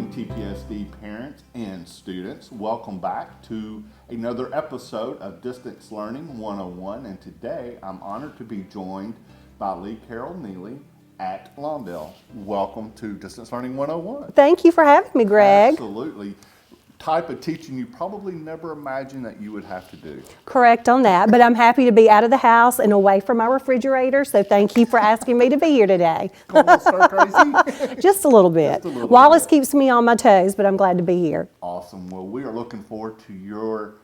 morning, TPSD parents and students. Welcome back to another episode of Distance Learning 101. And today I'm honored to be joined by Lee Carol Neely at Lawndale. Welcome to Distance Learning 101. Thank you for having me, Greg. Absolutely. Type of teaching you probably never imagined that you would have to do. Correct on that, but I'm happy to be out of the house and away from my refrigerator, so thank you for asking me to be here today. Come on, stir crazy. Just a little bit. Wallace keeps me on my toes, but I'm glad to be here. Awesome. Well, we are looking forward to your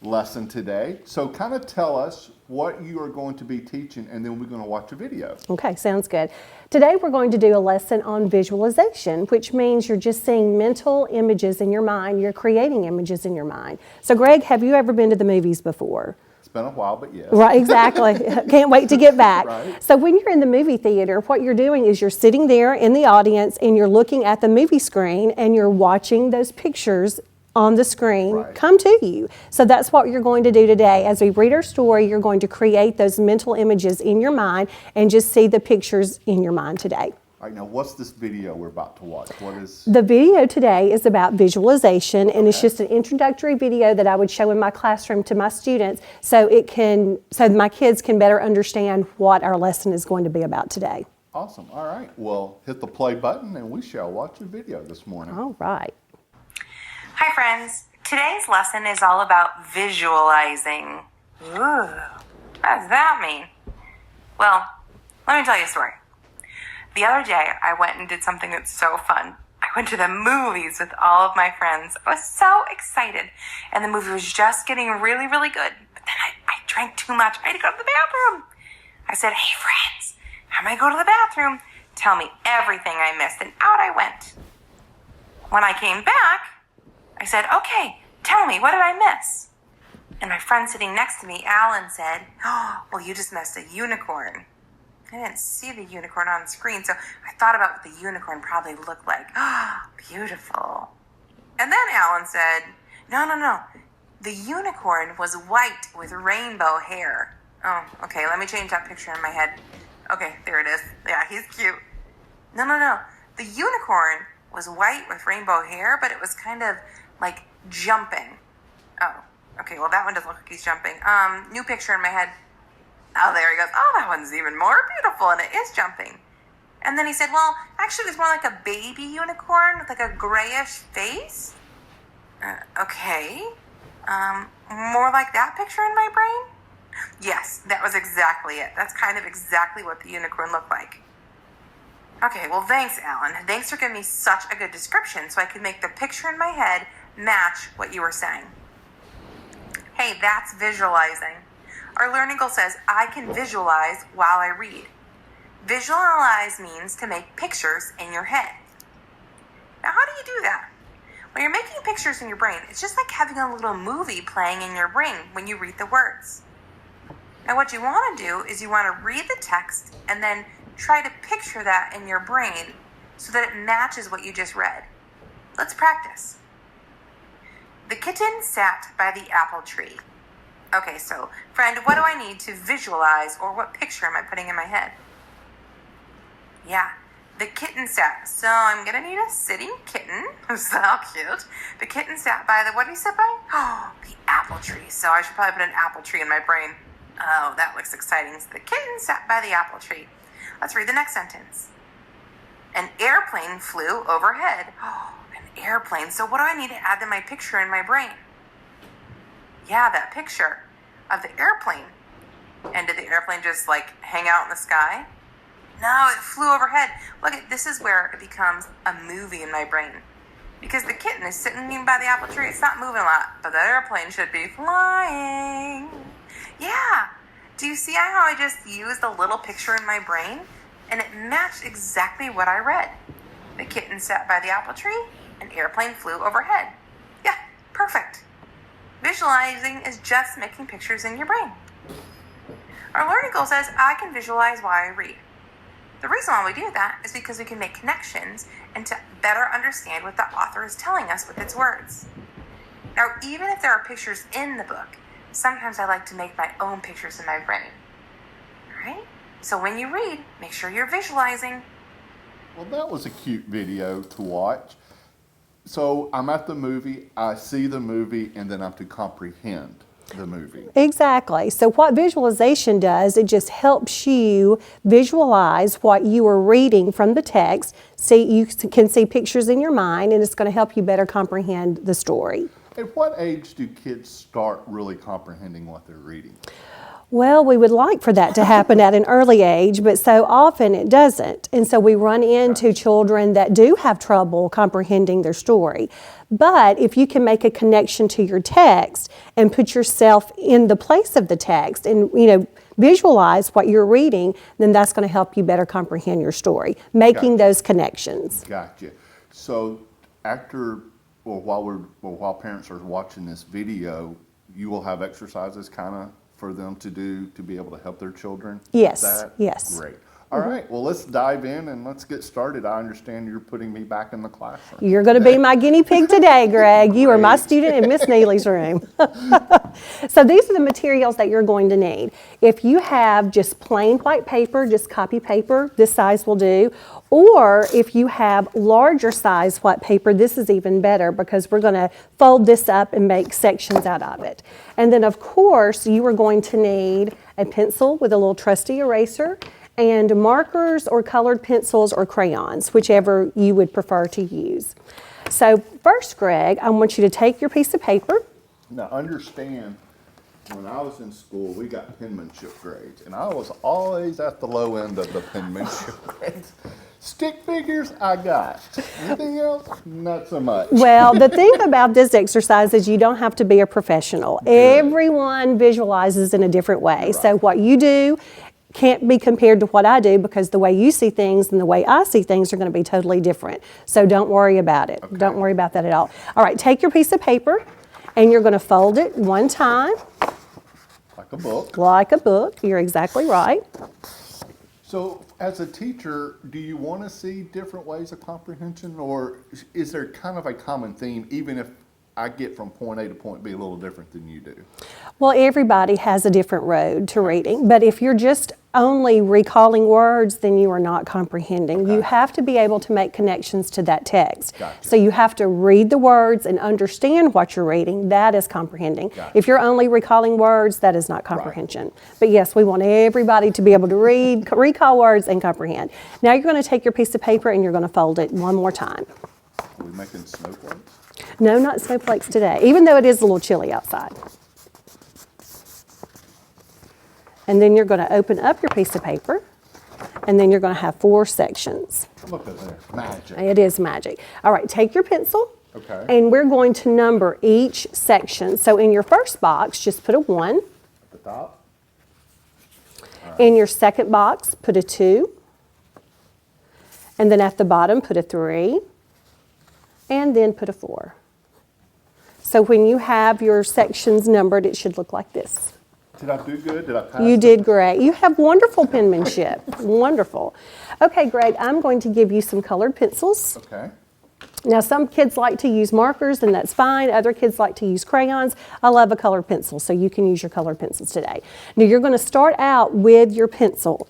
lesson today. So kind of tell us what you are going to be teaching, and then we're going to watch a video. Okay, sounds good. Today we're going to do a lesson on visualization, which means you're just seeing mental images in your mind. You're creating images in your mind. So Greg, have you ever been to the movies before? It's been a while, but yes. Right, exactly. Can't wait to get back. Right. So when you're in the movie theater, what you're doing is you're sitting there in the audience and you're looking at the movie screen and you're watching those pictures on the screen come to you. So that's what you're going to do today. As we read our story, you're going to create those mental images in your mind and just see the pictures in your mind today. All right, now what's this video we're about to watch? What is... The video today is about visualization, and it's just an introductory video that I would show in my classroom to my students so my kids can better understand what our lesson is going to be about today. Awesome. All right. Well, hit the play button and we shall watch a video this morning. All right. Hi friends, today's lesson is all about visualizing. Ooh, what does that mean? Well, let me tell you a story. The other day I went and did something that's so fun. I went to the movies with all of my friends. I was so excited, and the movie was just getting really, really good. But then I drank too much. I had to go to the bathroom. I said, hey friends, how am I go to the bathroom? Tell me everything I missed, and out I went. When I came back, I said, okay, tell me, what did I miss? And my friend sitting next to me, Alan, said, oh, well, you just missed a unicorn. I didn't see the unicorn on the screen, so I thought about what the unicorn probably looked like. Oh, beautiful. And then Alan said, no. The unicorn was white with rainbow hair. Oh, okay, let me change that picture in my head. Okay, there it is. Yeah, he's cute. No. The unicorn was white with rainbow hair, but it was kind of like jumping. Oh, okay, well that one doesn't look like he's jumping. New picture in my head. Oh, there he goes. Oh, that one's even more beautiful, and it is jumping. And then he said, well, actually it was more like a baby unicorn with like a grayish face. Okay. More like that picture in my brain? Yes, that was exactly it. That's kind of exactly what the unicorn looked like. Okay, well thanks, Alan. Thanks for giving me such a good description so I could make the picture in my head match what you were saying. Hey, that's visualizing. Our learning goal says, I can visualize while I read. Visualize means to make pictures in your head. Now, how do you do that? When you're making pictures in your brain, it's just like having a little movie playing in your brain when you read the words. Now, what you want to do is you want to read the text and then try to picture that in your brain so that it matches what you just read. Let's practice. The kitten sat by the apple tree. Okay, so, friend, what do I need to visualize, or what picture am I putting in my head? Yeah, the kitten sat. So I'm going to need a sitting kitten. So cute. The kitten sat by the, what did he sit by? Oh, the apple tree. So I should probably put an apple tree in my brain. Oh, that looks exciting. So the kitten sat by the apple tree. Let's read the next sentence. An airplane flew overhead. Oh, an airplane. So what do I need to add to my picture in my brain? Yeah, that picture of the airplane. And did the airplane just like hang out in the sky? No, it flew overhead. Look, this is where it becomes a movie in my brain. Because the kitten is sitting by the apple tree. It's not moving a lot, but that airplane should be flying. Yeah. Do you see how I just used a little picture in my brain? And it matched exactly what I read. The kitten sat by the apple tree. An airplane flew overhead. Yeah, perfect. Visualizing is just making pictures in your brain. Our learning goal says, I can visualize while I read. The reason why we do that is because we can make connections and to better understand what the author is telling us with its words. Now, even if there are pictures in the book, sometimes I like to make my own pictures in my brain. All right? So when you read, make sure you're visualizing. Well, that was a cute video to watch. So I'm at the movie, I see the movie, and then I'm to comprehend the movie. Exactly. So what visualization does, it just helps you visualize what you are reading from the text. See, you can see pictures in your mind, and it's going to help you better comprehend the story. At what age do kids start really comprehending what they're reading? Well, we would like for that to happen at an early age, but so often it doesn't. And so we run into children that do have trouble comprehending their story. But if you can make a connection to your text and put yourself in the place of the text and, visualize what you're reading, then that's going to help you better comprehend your story, making those connections. Gotcha. So while parents are watching this video, you will have exercises kind of for them to do to be able to help their children? Yes, That? yes. Great. All right, well, let's dive in and let's get started. I understand you're putting me back in the classroom. You're going to be my guinea pig today, Greg. You are my student in Miss Neely's room. So these are the materials that you're going to need. If you have just plain white paper, just copy paper, this size will do. Or if you have larger size white paper, this is even better because we're going to fold this up and make sections out of it. And then, of course, you are going to need a pencil with a little trusty eraser, and markers or colored pencils or crayons, whichever you would prefer to use. So first, Greg, I want you to take your piece of paper. Now, understand, when I was in school, we got penmanship grades, and I was always at the low end of the penmanship grades. Stick figures, I got. Anything else? Not so much. Well, the thing about this exercise is you don't have to be a professional. Good. Everyone visualizes in a different way. Right. So what you do can't be compared to what I do because the way you see things and the way I see things are going to be totally different. So don't worry about it. Okay. Don't worry about that at all. All right, take your piece of paper and you're going to fold it one time. Like a book. Like a book. You're exactly right. So as a teacher, do you want to see different ways of comprehension, or is there kind of a common theme even if I get from point A to point B a little different than you do? Well, everybody has a different road to reading, but if you're just only recalling words, then you are not comprehending. Okay. You have to be able to make connections to that text. Gotcha. So you have to read the words and understand what you're reading. That is comprehending. Gotcha. If you're only recalling words, that is not comprehension. Right. But yes, we want everybody to be able to read, recall words, and comprehend. Now you're going to take your piece of paper and you're going to fold it one more time. Are we making snowflakes? No, not snowflakes today, even though it is a little chilly outside. And then you're going to open up your piece of paper, and then you're going to have 4 sections. Look at there, magic. It is magic. All right, take your pencil, okay, and we're going to number each section. So in your first box, just put a 1. At the top? Right. In your second box, put a 2. And then at the bottom, put a 3. And then put a 4. So when you have your sections numbered, it should look like this. Did I do good? Did I pass? You did great. You have wonderful penmanship. Wonderful. Okay, Greg, I'm going to give you some colored pencils. Okay. Now, some kids like to use markers, and that's fine. Other kids like to use crayons. I love a colored pencil, so you can use your colored pencils today. Now, you're going to start out with your pencil.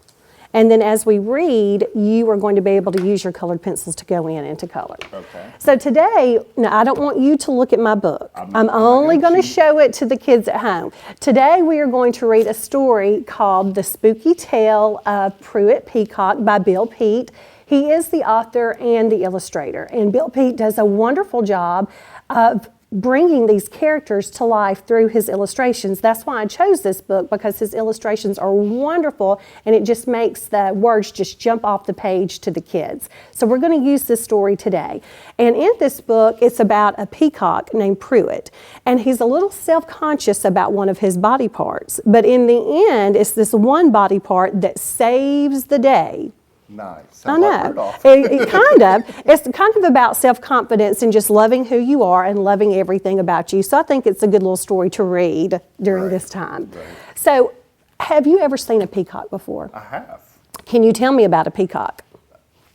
And then as we read, you are going to be able to use your colored pencils to go in and to color. Okay. So today, now I don't want you to look at my book. I'm only going to show it to the kids at home. Today we are going to read a story called The Spooky Tale of Prewitt, Peacock by Bill Peet. He is the author and the illustrator. And Bill Peet does a wonderful job of bringing these characters to life through his illustrations. That's why I chose this book, because his illustrations are wonderful and it just makes the words just jump off the page to the kids. So we're going to use this story today. And in this book, it's about a peacock named Prewitt. And he's a little self-conscious about one of his body parts. But in the end, it's this one body part that saves the day. Nice. I know. It's kind of about self-confidence and just loving who you are and loving everything about you. So I think it's a good little story to read during this time. Right. So have you ever seen a peacock before? I have. Can you tell me about a peacock?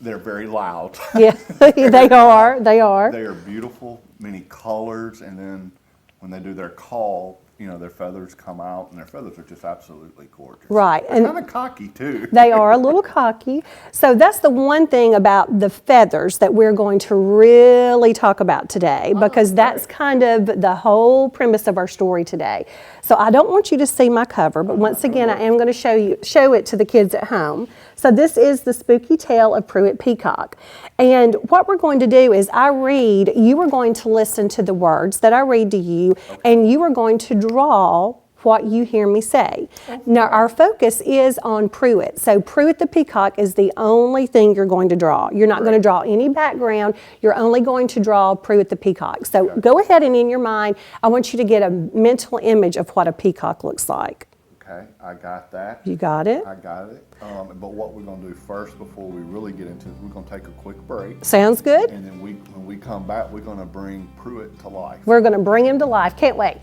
They're very loud. Yeah, they are. They are. They are beautiful, many colors, and then when they do their call, their feathers come out, and their feathers are just absolutely gorgeous. Right. They're kind of cocky too. They are a little cocky. So that's the one thing about the feathers that we're going to really talk about today, because that's kind of the whole premise of our story today. So I don't want you to see my cover, but once again, I am going to show it to the kids at home. So this is The Spooky Tale of Prewitt Peacock. And what we're going to do is I read, you are going to listen to the words that I read to you, and you are going to draw what you hear me say. Now, our focus is on Prewitt. So Prewitt the Peacock is the only thing you're going to draw. You're not going to draw any background. You're only going to draw Prewitt the Peacock. So go ahead, and in your mind, I want you to get a mental image of what a peacock looks like. Okay, I got that. You got it? I got it. But what we're going to do first, before we really get into it, we're going to take a quick break. Sounds good. And then when we come back, we're going to bring Prewitt to life. We're going to bring him to life. Can't wait.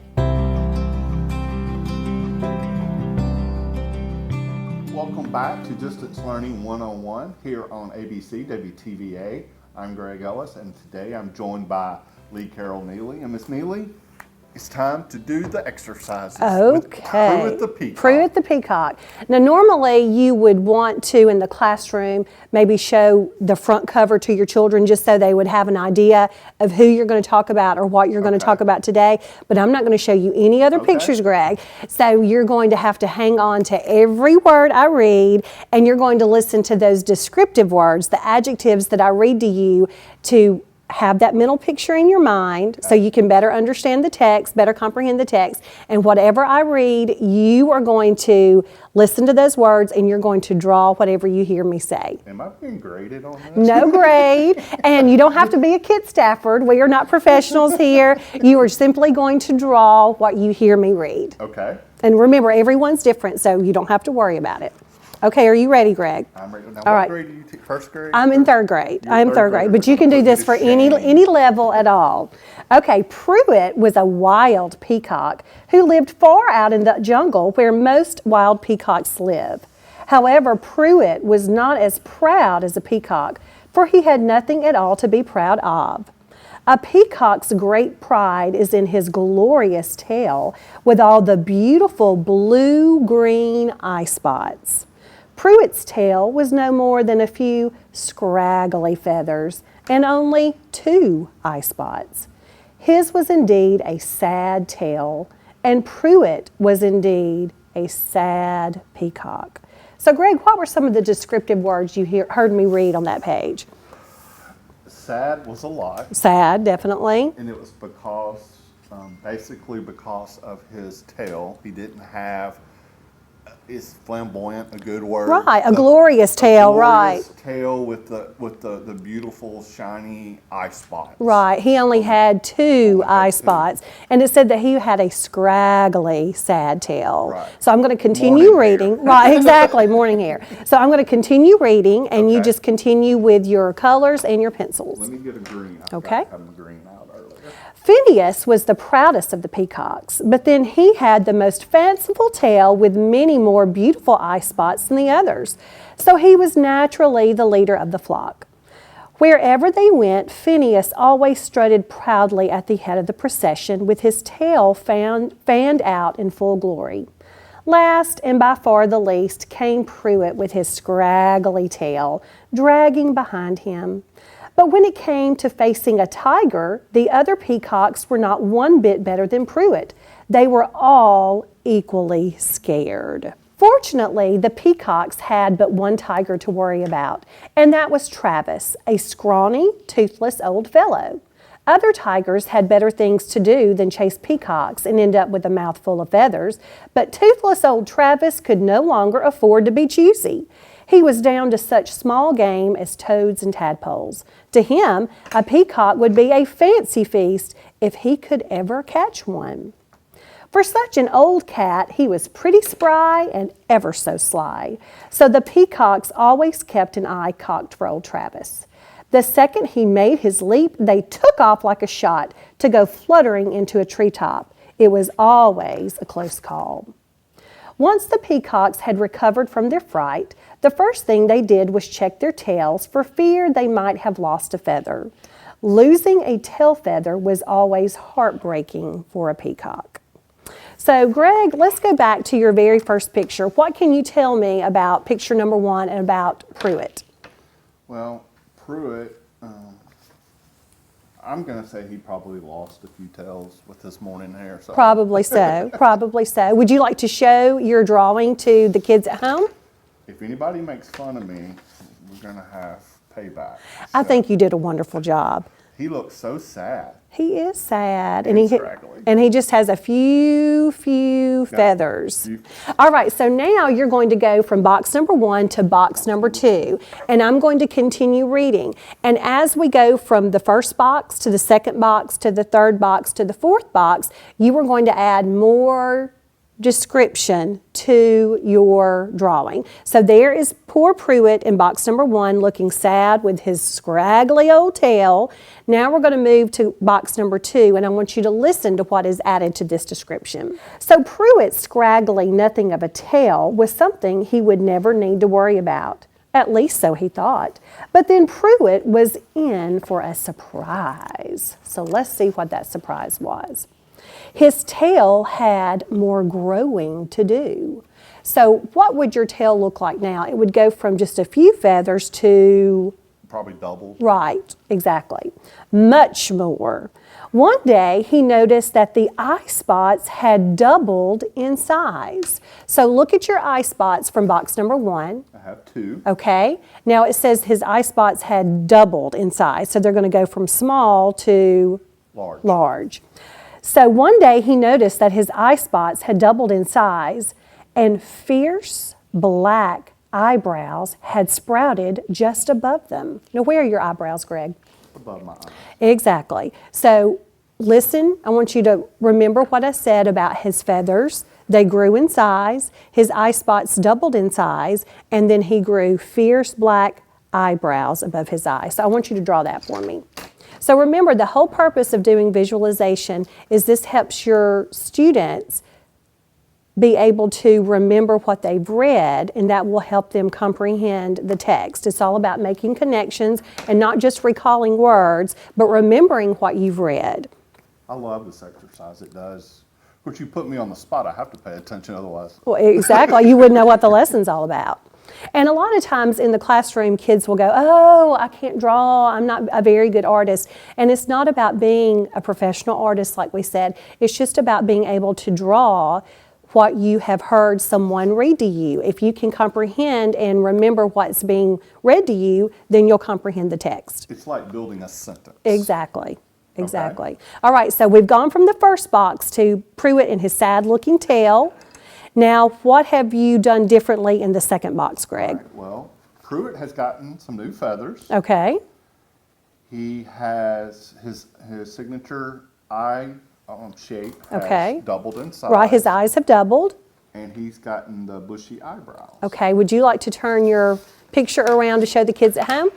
Welcome back to Distance Learning 101 here on ABC WTVA. I'm Greg Ellis, and today I'm joined by Lee Carol Neely. And Miss Neely, it's time to do the exercises with Prewitt the Peacock. Prewitt the Peacock. Now, normally you would want to, in the classroom, maybe show the front cover to your children just so they would have an idea of who you're going to talk about or what you're going to talk about today. But I'm not going to show you any other pictures, Greg. So you're going to have to hang on to every word I read, and you're going to listen to those descriptive words, the adjectives that I read to you, to have that mental picture in your mind so you can better understand the text, better comprehend the text. And whatever I read, you are going to listen to those words, and you're going to draw whatever you hear me say. Am I being graded on this? No grade. And you don't have to be a Kid Stafford. We are not professionals here. You are simply going to draw what you hear me read. Okay. And remember, everyone's different, so you don't have to worry about it. Okay, are you ready, Greg? I'm ready. Now, All right. what grade do you take? First grade? I'm in third grade. I'm third grade, but you can do this for any any level at all. Okay, Prewitt was a wild peacock who lived far out in the jungle where most wild peacocks live. However, Prewitt was not as proud as a peacock, for he had nothing at all to be proud of. A peacock's great pride is in his glorious tail with all the beautiful blue-green eye spots. Prewitt's tail was no more than a few scraggly feathers and only 2 eye spots. His was indeed a sad tail, and Prewitt was indeed a sad peacock. So, Greg, what were some of the descriptive words you heard me read on that page? Sad was a lot. Sad, definitely. And it was because, basically because of his tail. He didn't have, is flamboyant a good word? Right, a glorious tail, right. Tail with the beautiful shiny eye spots. Right, he only had 2 eye spots, and it said that he had a scraggly, sad tail. Right. So I'm going to continue Morning reading. hair. Right, exactly, morning hair. So I'm going to continue reading, and you just continue with your colors and your pencils. Let me get a green. Okay. I had the green out earlier. Phineas was the proudest of the peacocks, but then he had the most fanciful tail with many more beautiful eye spots than the others. So he was naturally the leader of the flock. Wherever they went, Phineas always strutted proudly at the head of the procession with his tail fanned out in full glory. Last, and by far the least, came Prewitt with his scraggly tail, dragging behind him. But when it came to facing a tiger, the other peacocks were not one bit better than Prewitt. They were all equally scared. Fortunately, the peacocks had but one tiger to worry about, and that was Travis, a scrawny, toothless old fellow. Other tigers had better things to do than chase peacocks and end up with a mouthful of feathers, but toothless old Travis could no longer afford to be choosy. He was down to such small game as toads and tadpoles. To him, a peacock would be a fancy feast if he could ever catch one. For such an old cat, he was pretty spry and ever so sly. So the peacocks always kept an eye cocked for old Travis. The second he made his leap, they took off like a shot to go fluttering into a treetop. It was always a close call. Once the peacocks had recovered from their fright, the first thing they did was check their tails for fear they might have lost a feather. Losing a tail feather was always heartbreaking for a peacock. So Greg, let's go back to your very first picture. What can you tell me about picture number 1 and about Prewitt? Well, Prewitt, I'm going to say he probably lost a few tails with his morning hair. So. Probably so, probably so. Would you like to show your drawing to the kids at home? If anybody makes fun of me, we're going to have payback. I think you did a wonderful job. He looks so sad. He is sad, And he scraggly. and he just has a few feathers. All right, so now you're going to go from box number 1 to box number 2, and I'm going to continue reading. And as we go from the first box to the second box to the third box to the fourth box, you are going to add more description to your drawing. So there is poor Prewitt in box number 1 looking sad with his scraggly old tail. Now we're going to move to box number 2, and I want you to listen to what is added to this description. So Prewitt's scraggly nothing of a tail was something he would never need to worry about. At least so he thought. But then Prewitt was in for a surprise. So let's see what that surprise was. His tail had more growing to do. So what would your tail look like now? It would go from just a few feathers to... Probably double. Right, exactly. Much more. One day he noticed that the eye spots had doubled in size. So look at your eye spots from box number 1. I have 2. Okay. Now it says his eye spots had doubled in size. So they're going to go from small to large. So one day he noticed that his eye spots had doubled in size and fierce black eyebrows had sprouted just above them. Now, where are your eyebrows, Greg? Above my eye. Exactly. So listen, I want you to remember what I said about his feathers. They grew in size, his eye spots doubled in size, and then he grew fierce black eyebrows above his eyes. So I want you to draw that for me. So remember, the whole purpose of doing visualization is this helps your students be able to remember what they've read, and that will help them comprehend the text. It's all about making connections and not just recalling words, but remembering what you've read. I love this exercise. It does. Of course, you put me on the spot. I have to pay attention otherwise. Well, exactly. You wouldn't know what the lesson's all about. And a lot of times in the classroom, kids will go, oh, I can't draw, I'm not a very good artist. And it's not about being a professional artist, like we said. It's just about being able to draw what you have heard someone read to you. If you can comprehend and remember what's being read to you, then you'll comprehend the text. It's like building a sentence. Exactly. Exactly. Okay. All right, so we've gone from the first box to Prewitt and his sad-looking tail. Now, what have you done differently in the second box, Greg? Right, well, Prewitt has gotten some new feathers. Okay. He has his signature eye shape Okay. has doubled in size. Right, his eyes have doubled. And he's gotten the bushy eyebrows. Okay, would you like to turn your picture around to show the kids at home?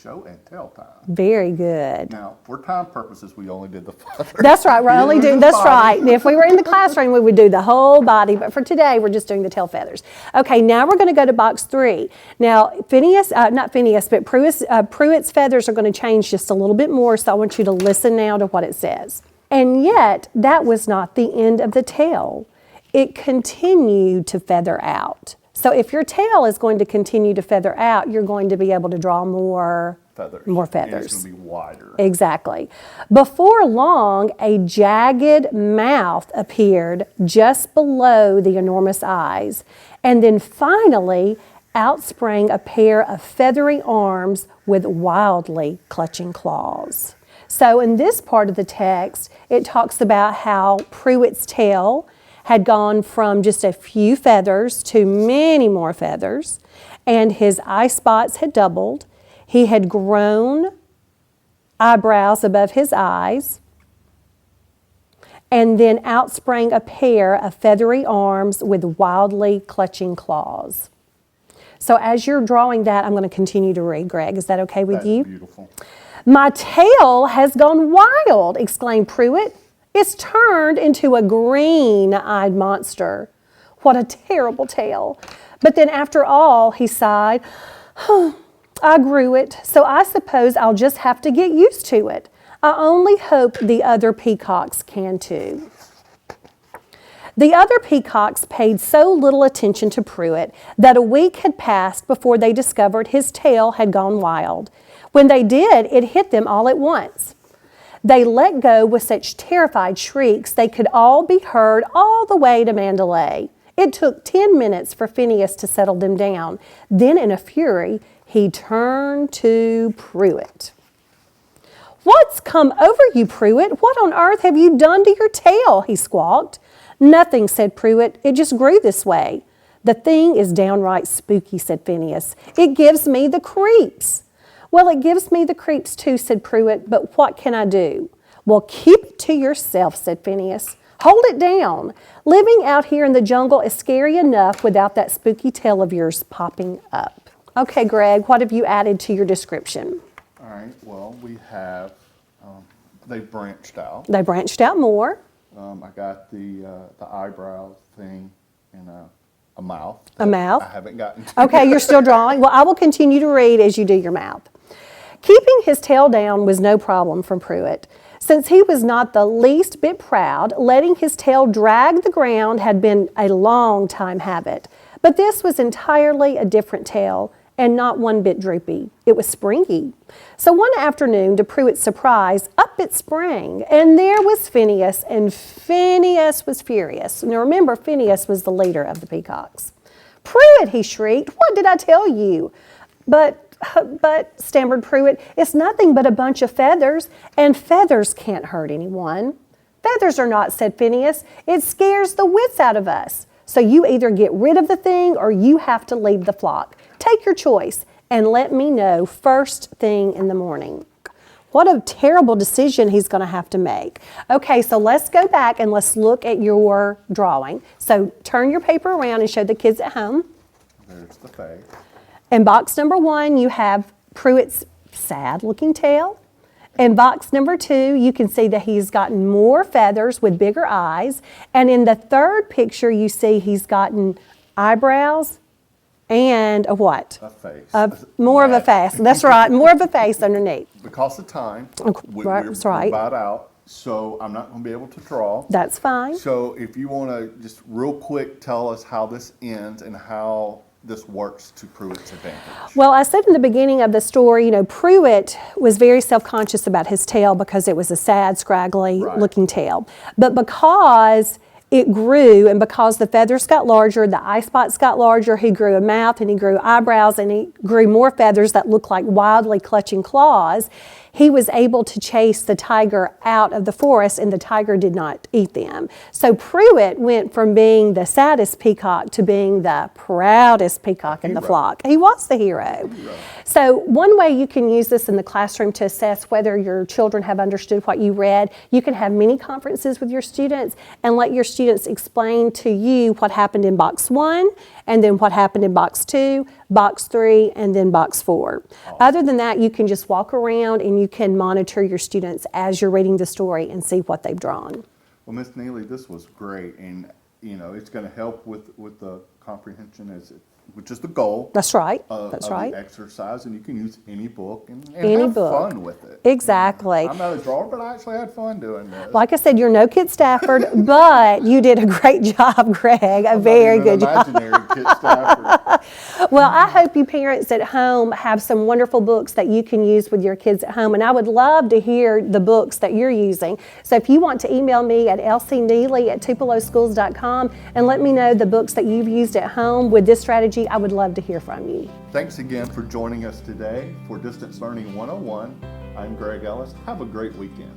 Show and tell time. Very good. Now, for time purposes, we only did the feathers. That's right, we're only doing, that's right. If we were in the classroom, we would do the whole body, but for today, we're just doing the tail feathers. Okay, now we're going to go to box 3. Now, Prewitt's feathers are going to change just a little bit more, so I want you to listen now to what it says. And yet, that was not the end of the tail. It continued to feather out. So if your tail is going to continue to feather out, you're going to be able to draw more feathers. And it's going to be wider. Exactly. Before long, a jagged mouth appeared just below the enormous eyes. And then finally, out sprang a pair of feathery arms with wildly clutching claws. So in this part of the text, it talks about how Prewitt's tail had gone from just a few feathers to many more feathers, and his eye spots had doubled. He had grown eyebrows above his eyes, and then out sprang a pair of feathery arms with wildly clutching claws. So as you're drawing that, I'm going to continue to read, Greg. Is that okay with you? That's beautiful. "My tail has gone wild," exclaimed Prewitt. "It's turned into a green-eyed monster. What a terrible tail." But then after all, he sighed, "I grew it, so I suppose I'll just have to get used to it. I only hope the other peacocks can too. The other peacocks paid so little attention to Prewitt that a week had passed before they discovered his tail had gone wild. When they did, it hit them all at once. They let go with such terrified shrieks they could all be heard all the way to Mandalay. It took 10 minutes for Phineas to settle them down. Then in a fury, he turned to Prewitt. "What's come over you, Prewitt? What on earth have you done to your tail?" he squawked. "Nothing," said Prewitt. "It just grew this way." "The thing is downright spooky," said Phineas. "It gives me the creeps." "Well, it gives me the creeps too," said Prewitt, "but what can I do?" "Well, keep it to yourself," said Phineas. "Hold it down. Living out here in the jungle is scary enough without that spooky tail of yours popping up." Okay, Greg, what have you added to your description? All right, well, we have, they branched out. They branched out more. I got the eyebrow thing and a mouth. A mouth? I haven't gotten to. Okay, you're still drawing. Well, I will continue to read as you do your mouth. Keeping his tail down was no problem for Prewitt. Since he was not the least bit proud, letting his tail drag the ground had been a long time habit. But this was entirely a different tail, and not one bit droopy. It was springy. So one afternoon, to Prewitt's surprise, up it sprang, and there was Phineas, and Phineas was furious. Now remember, Phineas was the leader of the peacocks. "Prewitt," he shrieked, "what did I tell you?" But, stammered Prewitt, "it's nothing but a bunch of feathers, and feathers can't hurt anyone." "Feathers or not," said Phineas, "it scares the wits out of us. So you either get rid of the thing or you have to leave the flock. Take your choice and let me know first thing in the morning." What a terrible decision he's going to have to make. Okay, so let's go back and let's look at your drawing. So turn your paper around and show the kids at home. There's the face. In box number 1, you have Prewitt's sad-looking tail. In box number 2, you can see that he's gotten more feathers with bigger eyes. And in the third picture, you see he's gotten eyebrows and a what? A face. More of a face. That's right, more of a face underneath. Because of time, That's right. we're about out, so I'm not going to be able to draw. That's fine. So if you want to just real quick tell us how this ends and how this works to Prewitt's advantage. Well, I said in the beginning of the story, you know, Prewitt was very self-conscious about his tail because it was a sad, scraggly looking tail. But because it grew and because the feathers got larger, the eye spots got larger, he grew a mouth and he grew eyebrows and he grew more feathers that looked like wildly clutching claws, he was able to chase the tiger out of the forest and the tiger did not eat them. So Prewitt went from being the saddest peacock to being the proudest peacock in the flock. He was the hero. So one way you can use this in the classroom to assess whether your children have understood what you read, you can have mini conferences with your students and let your students explain to you what happened in box 1 and then what happened in box 2, box 3, and then box 4. Other than that, you can just walk around and you can monitor your students as you're reading the story and see what they've drawn. Well, Miss Neely, this was great, and you know it's going to help with the comprehension which is the goal. That's right. That's right. The exercise, and you can use any book and have fun with it. Exactly. I'm not a drawer, but I actually had fun doing this. Like I said, you're no Kit Stafford, but you did a great job, Greg. A very good job. Imaginary Kit Stafford. Well, I hope you parents at home have some wonderful books that you can use with your kids at home, and I would love to hear the books that you're using. So if you want to email me at lcneely@tupeloschools.com and let me know the books that you've used at home with this strategy, I would love to hear from you. Thanks again for joining us today for Distance Learning 101. I'm Greg Ellis. Have a great weekend.